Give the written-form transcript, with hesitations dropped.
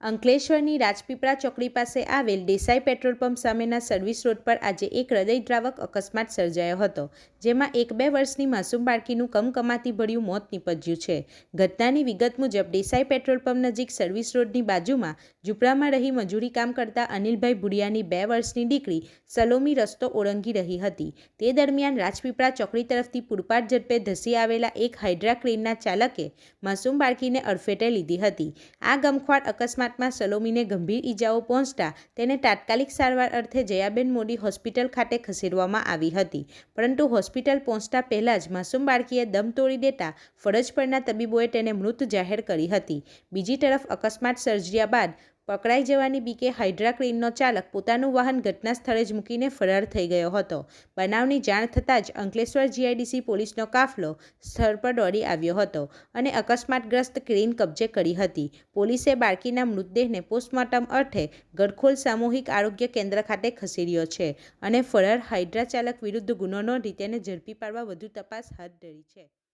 અંકલેશ્વરની રાજપીપળા ચોકડી પાસે આવેલ દેસાઈ પેટ્રોલ પંપ સામેના સર્વિસ રોડ પર આજે એક હૃદયદ્રાવક અકસ્માત સર્જાયો હતો, જેમાં 1-2 વર્ષની માસૂમ બાળકીનું કમકમાતી ભર્યું મોત નીપજ્યું છે. ઘટનાની વિગત મુજબ દેસાઈ પેટ્રોલ પંપ નજીક સર્વિસ રોડની બાજુમાં ઝૂંપડામાં રહી મજૂરી કામ કરતા અનિલભાઈ ભુડિયાની 2 વર્ષની દીકરી સલોમી રસ્તો ઓળંગી રહી હતી. તે દરમિયાન રાજપીપળા ચોકડી તરફથી પૂરપાટ ઝડપે ધસી આવેલા એક હાઇડ્રા ક્રેનના ચાલકે માસૂમ બાળકીને અડફેટે લીધી હતી. આ ગમખ્વાર અકસ્માત સલોમીને ગંભીર ઈજાઓ પહોંચતા તેને તાત્કાલિક સારવાર અર્થે જયાબેન મોદી હોસ્પિટલ ખાતે ખસેડવામાં આવી હતી, પરંતુ હોસ્પિટલ પહોંચતા પહેલા જ માસૂમ બાળકીએ દમ તોડી દેતા ફરજ પરના તબીબોએ તેને મૃત જાહેર કરી હતી. બીજી તરફ અકસ્માત સર્જ્યા બાદ પકડાઈ જવાની બીકે હાઇડ્રા ક્રેનનો ચાલક પોતાનું વાહન ઘટના સ્થળે જ મૂકીને ફરાર થઈ ગયો હતો. બનાવની જાણ થતાં જ અંકલેશ્વર જીઆઈડીસી પોલીસનો કાફલો સ્થળ પર દોડી આવ્યો હતો અને અકસ્માતગ્રસ્ત ક્રેન કબજે કરી હતી. પોલીસે બાળકીના મૃતદેહને પોસ્ટમોર્ટમ અર્થે ગડખોલ સામૂહિક આરોગ્ય કેન્દ્ર ખાતે ખસેડ્યો છે અને ફરાર હાઇડ્રા ચાલક વિરુદ્ધ ગુનો નોંધી તેને ઝડપી પાડવા વધુ તપાસ હાથ ધરી છે.